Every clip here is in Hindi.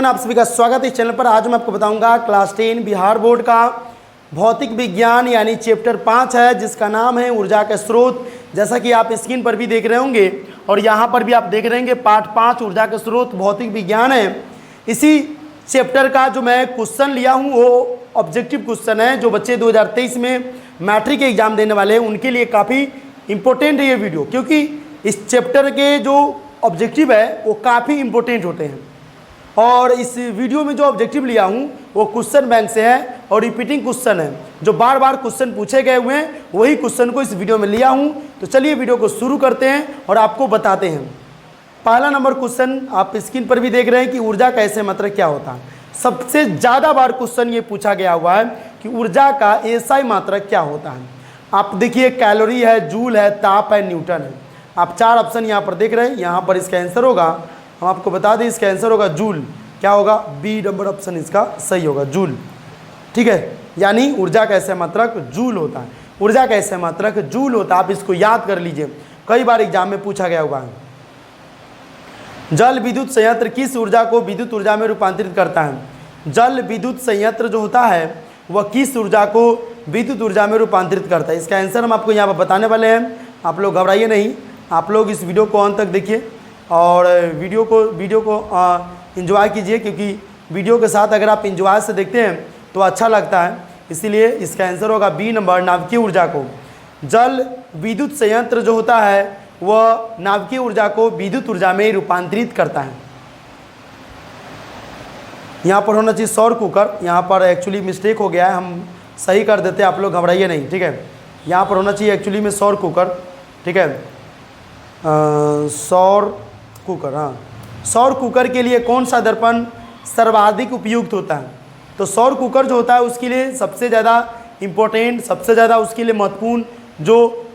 एवरीवन, आप सभी का स्वागत है इस चैनल पर। आज मैं आपको बताऊंगा क्लास 10 बिहार बोर्ड का भौतिक विज्ञान यानी चैप्टर 5 है, जिसका नाम है ऊर्जा के स्रोत। जैसा कि आप स्क्रीन पर भी देख रहे होंगे और यहाँ पर भी आप देख रहे होंगे, पार्ट 5 ऊर्जा के स्रोत भौतिक विज्ञान है। इसी चैप्टर का जो मैं क्वेश्चन लिया हूँ वो ऑब्जेक्टिव क्वेश्चन है, जो बच्चे 2023 में मैट्रिक के एग्जाम देने वाले हैं उनके लिए काफ़ी इंपॉर्टेंट है ये वीडियो, क्योंकि इस चैप्टर के जो ऑब्जेक्टिव है वो काफ़ी इंपॉर्टेंट होते हैं। और इस वीडियो में जो ऑब्जेक्टिव लिया हूँ वो क्वेश्चन बैंक से है और रिपीटिंग क्वेश्चन है, जो बार बार क्वेश्चन पूछे गए हुए हैं, वही क्वेश्चन को इस वीडियो में लिया हूँ। तो चलिए वीडियो को शुरू करते हैं और आपको बताते हैं। पहला नंबर क्वेश्चन आप स्क्रीन पर भी देख रहे हैं कि ऊर्जा का ऐसे मात्रक क्या होता है। सबसे ज़्यादा बार क्वेश्चन ये पूछा गया हुआ है कि ऊर्जा का एसआई मात्रक क्या होता है। आप देखिए, कैलोरी है, जूल है, ताप है, न्यूटन है। आप 4 ऑप्शन यहाँ पर देख रहे हैं। यहाँ पर इसका आंसर होगा, हम आपको बता दें, इसका आंसर होगा जूल। क्या होगा? बी नंबर ऑप्शन इसका सही होगा, जूल। ठीक है, यानी ऊर्जा का ऐसा मात्रक जूल होता है। ऊर्जा का ऐसा मात्रक जूल होता है। आप इसको याद कर लीजिए, कई बार एग्जाम में पूछा गया हुआ है। जल विद्युत संयंत्र किस ऊर्जा को विद्युत ऊर्जा में रूपांतरित करता है? जल विद्युत संयंत्र जो होता है वह किस ऊर्जा को विद्युत ऊर्जा में रूपांतरित करता है? इसका आंसर हम आपको यहाँ पर बताने वाले हैं। आप लोग घबराइए नहीं, आप लोग इस वीडियो को अंत तक देखिए और वीडियो को एंजॉय कीजिए, क्योंकि वीडियो के साथ अगर आप एंजॉय से देखते हैं तो अच्छा लगता है। इसीलिए इसका आंसर होगा बी नंबर, नाभिकीय ऊर्जा को। जल विद्युत संयंत्र जो होता है वह नाभिकीय ऊर्जा को विद्युत ऊर्जा में रूपांतरित करता है। यहाँ पर होना चाहिए सौर कुकर, यहाँ पर एक्चुअली मिस्टेक हो गया है, हम सही कर देते हैं, आप लोग घबराइए नहीं। ठीक है, यहाँ पर होना चाहिए एक्चुअली में सौर कुकर। ठीक है, सौर कुकर। हाँ, सौर कुकर के लिए कौन सा दर्पण सर्वाधिक उपयुक्त होता है? तो सौर कुकर जो होता है उसके लिए सबसे ज़्यादा इम्पोर्टेंट, सबसे ज़्यादा उसके लिए महत्वपूर्ण जो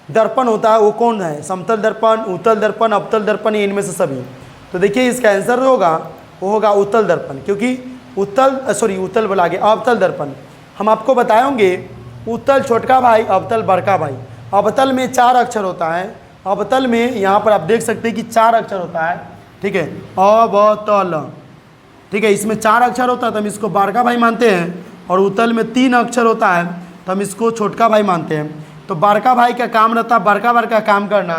दर्पण होता है वो कौन है? समतल दर्पण, उत्तल दर्पण, अवतल दर्पण, इनमें से सभी। तो देखिए इसका आंसर होगा, वो होगा उत्तल दर्पण, क्योंकि उत्तल बोला गया, अवतल दर्पण। हम आपको बताएंगे उत्तल छोटका भाई, अवतल बड़का भाई। अवतल में 4 अक्षर होता है। अवतल में यहाँ पर आप देख सकते हैं कि 4 अक्षर होता है। ठीक है, अवतल। ठीक है, इसमें 4 अक्षर होता है तो हम इसको बड़का भाई मानते हैं, और उत्तल में 3 अक्षर होता है तो हम इसको छोटका भाई मानते हैं। तो बड़का भाई का काम रहता है बड़का काम करना।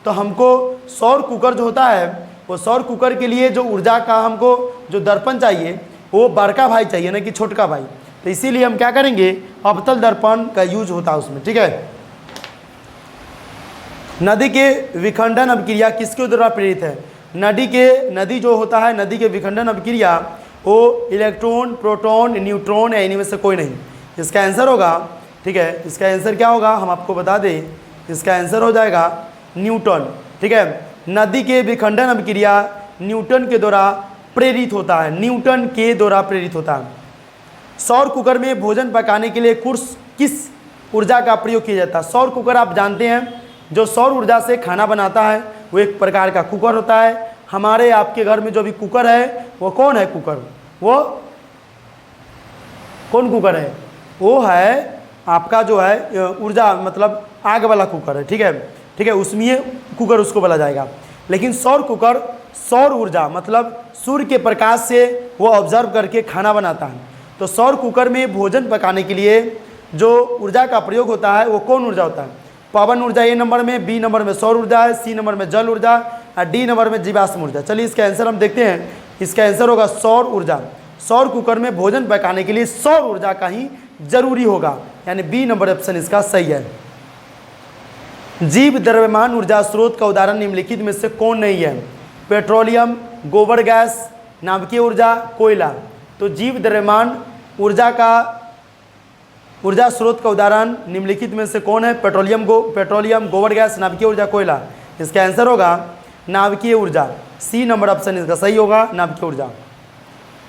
तो हमको सौर कुकर जो होता है वो सौर कुकर के लिए जो ऊर्जा का हमको जो दर्पण चाहिए वो बड़का भाई चाहिए, ना कि छोटका भाई। तो इसीलिए हम क्या करेंगे, अवतल दर्पण का यूज होता है उसमें। ठीक है, नदी के विखंडन अभिक्रिया किसके द्वारा प्रेरित है? नदी जो होता है, नदी के विखंडन अभिक्रिया वो इलेक्ट्रॉन, प्रोटॉन, न्यूट्रॉन या इनमें से कोई नहीं। इसका आंसर होगा, ठीक है, इसका आंसर क्या होगा हम आपको बता दें, इसका आंसर हो जाएगा न्यूटन। ठीक है, नदी के विखंडन अभिक्रिया न्यूटन के द्वारा प्रेरित होता है, न्यूटन के द्वारा प्रेरित होता है। सौर कुकर में भोजन पकाने के लिए किस ऊर्जा का प्रयोग किया जाता है? सौर कुकर आप जानते हैं, जो सौर ऊर्जा से खाना बनाता है वो एक प्रकार का कुकर होता है। हमारे आपके घर में जो भी कुकर है वो कौन है? कुकर, वो कौन कुकर है? वो है आपका जो है ऊर्जा, मतलब आग वाला कुकर है। ठीक है, उसमें कुकर उसको बोला जाएगा। लेकिन सौर कुकर सौर ऊर्जा, मतलब सूर्य के प्रकाश से वो ऑब्जर्व करके खाना बनाता है। तो सौर कुकर में भोजन पकाने के लिए जो ऊर्जा का प्रयोग होता है वो कौन ऊर्जा होता है? पवन ऊर्जा ए नंबर में, बी नंबर में सौर ऊर्जा है, सी नंबर में जल ऊर्जा और डी नंबर में जीवाश्म ऊर्जा। चलिए इसका आंसर हम देखते हैं। इसका आंसर होगा सौर ऊर्जा। सौर कुकर में भोजन पकाने के लिए सौर ऊर्जा का ही जरूरी होगा, यानी बी नंबर ऑप्शन इसका सही है। जीव द्रव्यमान ऊर्जा स्रोत का उदाहरण निम्नलिखित में से कौन नहीं है? पेट्रोलियम, गोबर गैस, नाभिकीय ऊर्जा, कोयला। तो जीव द्रव्यमान ऊर्जा स्रोत का उदाहरण निम्नलिखित में से कौन है? पेट्रोलियम, गोबर गैस, नाभिकीय ऊर्जा, कोयला। इसका आंसर होगा नाभिकीय ऊर्जा, सी नंबर ऑप्शन इसका सही होगा, नाभिकीय ऊर्जा।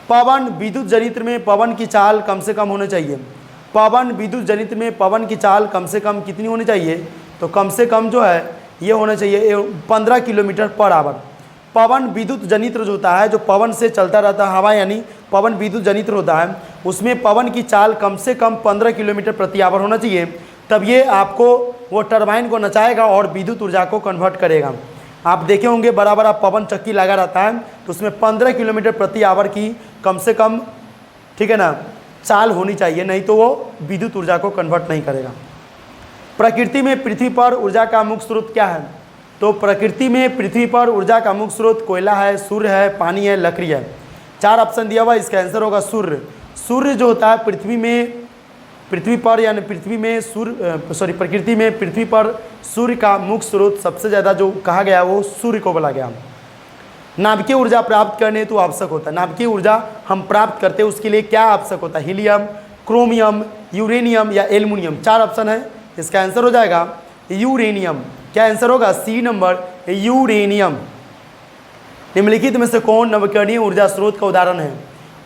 पवन विद्युत जनित्र में पवन की चाल कम से कम होनी चाहिए। पवन विद्युत जनित्र में पवन की चाल कम से कम कितनी होनी चाहिए? तो कम से कम जो है ये होना चाहिए 15 किलोमीटर पर आवर। पवन विद्युत जनित्र जो होता है, जो पवन से चलता रहता है हवा, यानी पवन विद्युत जनित्र होता है, उसमें पवन की चाल कम से कम 15 किलोमीटर प्रति आवर होना चाहिए। तब ये आपको वो टरबाइन को नचाएगा और विद्युत ऊर्जा को कन्वर्ट करेगा। आप देखे होंगे बड़ा बड़ा पवन चक्की लगा रहता है, तो उसमें 15 किलोमीटर प्रति आवर की कम से कम, ठीक है ना, चाल होनी चाहिए, नहीं तो वो विद्युत ऊर्जा को कन्वर्ट नहीं करेगा। प्रकृति में पृथ्वी पर ऊर्जा का मुख्य स्रोत क्या है? तो प्रकृति में पृथ्वी पर ऊर्जा का मुख्य स्रोत कोयला है, सूर्य है, पानी है, लकड़ी है। 4 ऑप्शन दिया हुआ, इसका आंसर होगा सूर्य। सूर्य जो होता है पृथ्वी पर यानी पृथ्वी में प्रकृति में पृथ्वी पर सूर्य का मुख्य स्रोत सबसे ज़्यादा जो कहा गया वो सूर्य को बोला गया। नाभिकीय ऊर्जा प्राप्त करने हेतु आवश्यक होता है, नाभिकीय ऊर्जा हम प्राप्त करते हैं उसके लिए क्या आवश्यक होता है? हीलियम, क्रोमियम, यूरेनियम या एल्युमिनियम। 4 ऑप्शन है, इसका आंसर हो जाएगा यूरेनियम। क्या आंसर होगा? C number, uranium. निम्नलिखित में से कौन नवीकरणीय ऊर्जा स्रोत का उदाहरण है?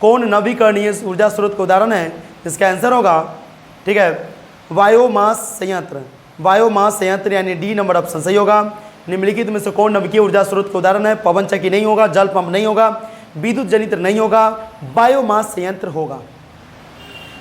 कौन नवीकरणीय ऊर्जा स्रोत का उदाहरण है? इसका आंसर होगा, ठीक है, बायोमास संयंत्र। बायोमास संयंत्र यानी डी नंबर ऑप्शन सही होगा। निम्नलिखित में से कौन नवीकरणीय ऊर्जा स्रोत का उदाहरण है? पवन चक्की नहीं होगा, जल पंप नहीं होगा, विद्युत जनित्र नहीं होगा, बायोमास संयंत्र होगा।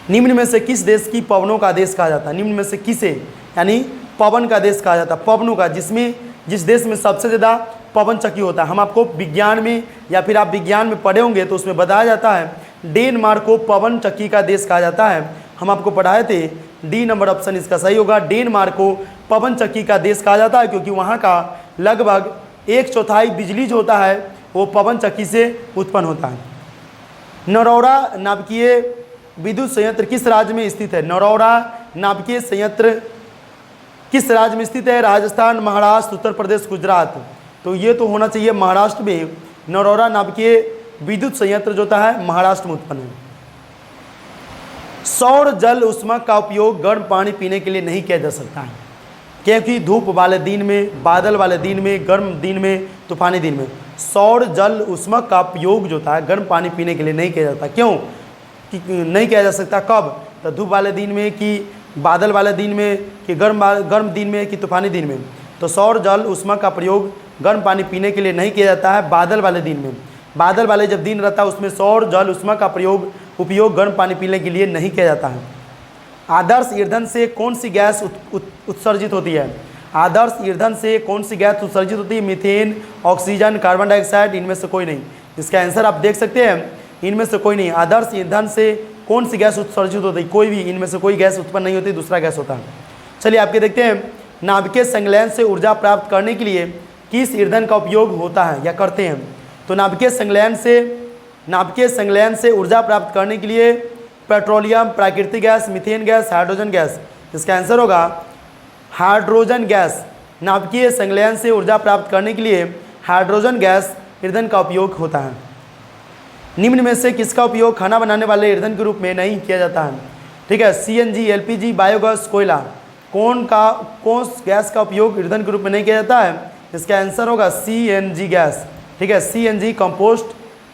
निम्न में से किस देश की पवनों का देश कहा जाता है? निम्न में से किसे यानी पवन का देश कहा जाता है? पवनों का, जिस देश में सबसे ज़्यादा पवन चक्की होता है। हम आपको विज्ञान में या फिर आप विज्ञान में पढ़े होंगे तो उसमें बताया जाता है डेनमार्क को पवन चक्की का देश कहा जाता है। हम आपको पढ़ाए थे, डी नंबर ऑप्शन इसका सही होगा। डेनमार्क को पवन चक्की का देश कहा जाता है क्योंकि वहाँ का लगभग 1/4 बिजली जो होता है वो पवन चक्की से उत्पन्न होता है। नरौरा नाभिकीय विद्युत संयंत्र किस राज्य में स्थित है? नरौरा नाभिकीय संयंत्र किस राज्य में स्थित है? राजस्थान, महाराष्ट्र, उत्तर प्रदेश, गुजरात। तो ये तो होना चाहिए महाराष्ट्र में। नरौरा नाभिकीय विद्युत संयंत्र जो होता है महाराष्ट्र में उत्पन्न है। सौर जल ऊष्मा का उपयोग गर्म पानी पीने के लिए नहीं किया जा सकता है क्योंकि धूप वाले दिन में, बादल वाले दिन में, गर्म दिन में, तूफानी दिन में सौर जल ऊष्मा का उपयोग जो होता है गर्म पानी पीने के लिए नहीं किया जाता। क्यों नहीं किया जा सकता? कब? तो धूप वाले दिन में कि बादल वाले दिन में कि गर्म दिन में कि तूफानी दिन में। तो सौर जल ऊष्मा का प्रयोग गर्म पानी पीने के लिए नहीं किया जाता है बादल वाले दिन में। बादल वाले जब दिन रहता है उसमें सौर जल ऊष्मा का उपयोग गर्म पानी पीने के लिए नहीं किया जाता है। आदर्श ईंधन से कौन सी गैस उत्सर्जित होती है? आदर्श ईंधन से कौन सी गैस उत्सर्जित होती है? मीथेन, ऑक्सीजन, कार्बन डाइऑक्साइड, इनमें से कोई नहीं। इसका आंसर आप देख सकते हैं, इनमें से कोई नहीं। आदर्श ईंधन से कौन सी गैस उत्सर्जित होती है? कोई भी, इनमें से कोई गैस उत्पन्न नहीं होती, दूसरा गैस होता है। चलिए आपके देखते हैं, नाभिकीय संलयन से ऊर्जा प्राप्त करने के लिए किस ईंधन का उपयोग होता है या करते हैं? तो नाभिकीय संलयन से ऊर्जा प्राप्त करने के लिए पेट्रोलियम, प्राकृतिक gas, methane gas, hydrogen gas. इसका आंसर होगा हाइड्रोजन गैस। नाभिकीय संलयन से ऊर्जा प्राप्त करने के लिए हाइड्रोजन गैस ईंधन का उपयोग होता है। निम्न में से किसका उपयोग खाना बनाने वाले ईंधन के रूप में नहीं किया जाता है? ठीक है, सीएनजी, एलपीजी, बायोगैस, कोयला। कौन गैस का उपयोग ईंधन के रूप में नहीं किया जाता है? इसका आंसर होगा सीएनजी गैस। ठीक है, सीएनजी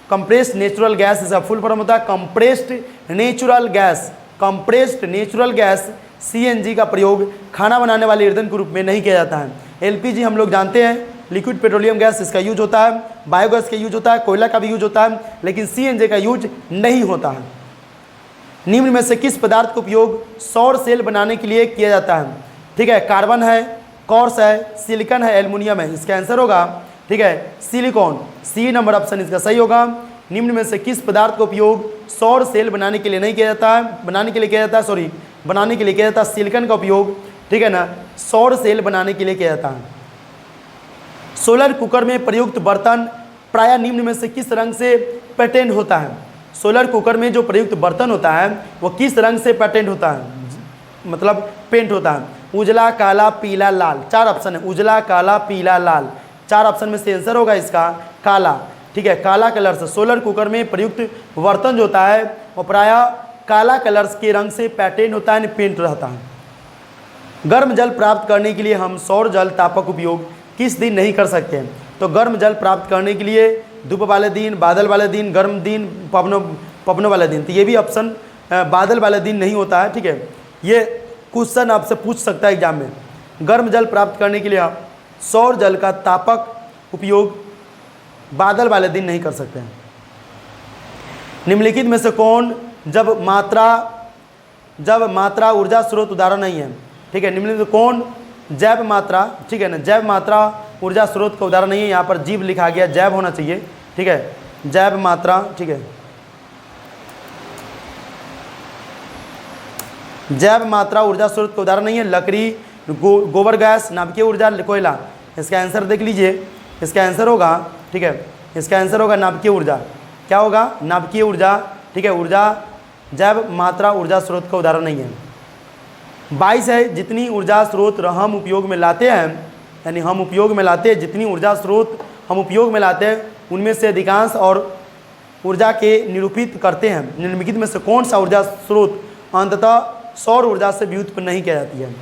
कंप्रेस्ड नेचुरल गैस, इसका फुल फॉर्म होता है compressed natural gas. Compressed natural gas CNG का प्रयोग खाना बनाने वाले ईंधन के रूप में नहीं किया जाता है। एलपीजी हम लोग जानते हैं लिक्विड पेट्रोलियम गैस, इसका यूज होता है, बायोगैस का यूज होता है, कोयला का भी यूज होता है, लेकिन सीएनजी का यूज नहीं होता है। निम्न में से किस पदार्थ का उपयोग सौर सेल बनाने के लिए किया जाता है? ठीक है, कार्बन है, कॉर्स है, सिलिकॉन है, एल्युमिनियम है। इसका आंसर होगा, ठीक है, सिलिकॉन। सी नंबर ऑप्शन इसका सही होगा। निम्न में से किस पदार्थ का उपयोग सौर सेल बनाने के लिए नहीं किया जाता है? बनाने के लिए किया जाता है सिलिकॉन का उपयोग, ठीक है ना, सौर सेल बनाने के लिए किया जाता है। सोलर कुकर में प्रयुक्त बर्तन प्रायः निम्न में से किस रंग से पैटेंट होता है? सोलर कुकर में जो प्रयुक्त बर्तन होता है वो किस रंग से पैटेंट होता है, मतलब पेंट होता है? उजला, काला, पीला, लाल। 4 ऑप्शन है, उजला, काला, पीला, लाल। 4 ऑप्शन में से आंसर होगा इसका काला। ठीक है, काला कलर से सोलर कुकर में प्रयुक्त बर्तन जो होता है वो प्रायः काला कलर्स के रंग से पैटेंट होता है, पेंट रहता है। गर्म जल प्राप्त करने के लिए हम सौर जल तापक उपयोग किस दिन नहीं कर सकते हैं? तो गर्म जल प्राप्त करने के लिए धूप वाले दिन, बादल वाले दिन, गर्म दिन, पवनों वाले दिन। तो ये भी ऑप्शन बादल वाले दिन नहीं होता है। ठीक है, ये क्वेश्चन आपसे पूछ सकता है एग्जाम में। गर्म जल प्राप्त करने के लिए आप सौर जल का तापक उपयोग बादल वाले दिन नहीं कर सकते हैं। निम्नलिखित में से कौन जब मात्रा ऊर्जा स्रोत उदाहरण नहीं है? ठीक है, निम्नलिखित कौन जैव मात्रा, ठीक है ना, जैव मात्रा ऊर्जा स्रोत का उदाहरण नहीं है। यहाँ पर जीव लिखा गया, जैव होना चाहिए, ठीक है, जैव मात्रा, ठीक है, जैव मात्रा ऊर्जा स्रोत का उदाहरण नहीं है। लकड़ी, गोबर गैस, नाभिकीय ऊर्जा, कोयला। इसका आंसर देख लीजिए, इसका आंसर होगा, ठीक है, इसका आंसर होगा नाभिकीय ऊर्जा। क्या होगा? नाभिकीय ऊर्जा, ठीक है। ऊर्जा जैव मात्रा ऊर्जा स्रोत का उदाहरण नहीं है। 22 है, जितनी ऊर्जा स्रोत हम उपयोग में लाते हैं, यानी हम उपयोग में लाते हैं, जितनी ऊर्जा स्रोत हम उपयोग में लाते हैं उनमें से अधिकांश और ऊर्जा के निरूपित करते हैं। निम्नलिखित में से कौन सा ऊर्जा स्रोत अंततः सौर ऊर्जा से व्युत्पन्न नहीं किया जाती है?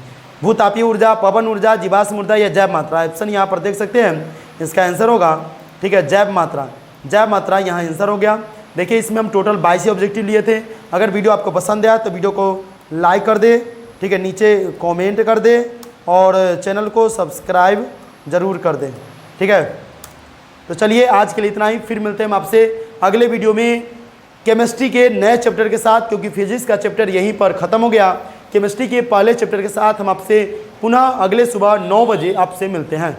भूतापीय ऊर्जा, पवन ऊर्जा, जीवाश्म ऊर्जा या जैव मात्रा? ऑप्शन यहाँ पर देख सकते हैं, इसका आंसर होगा, ठीक है, जैव मात्रा। जैव मात्रा यहाँ आंसर हो गया। देखिए इसमें हम टोटल 22 ऑब्जेक्टिव लिए थे। अगर वीडियो आपको पसंद आया तो वीडियो को लाइक कर दे, ठीक है, नीचे कमेंट कर दे और चैनल को सब्सक्राइब ज़रूर कर दें, ठीक है। तो चलिए आज के लिए इतना ही, फिर मिलते हैं हम आपसे अगले वीडियो में केमिस्ट्री के नए चैप्टर के साथ, क्योंकि फिजिक्स का चैप्टर यहीं पर ख़त्म हो गया। केमिस्ट्री के पहले चैप्टर के साथ हम आपसे पुनः अगले सुबह 9 बजे आपसे मिलते हैं।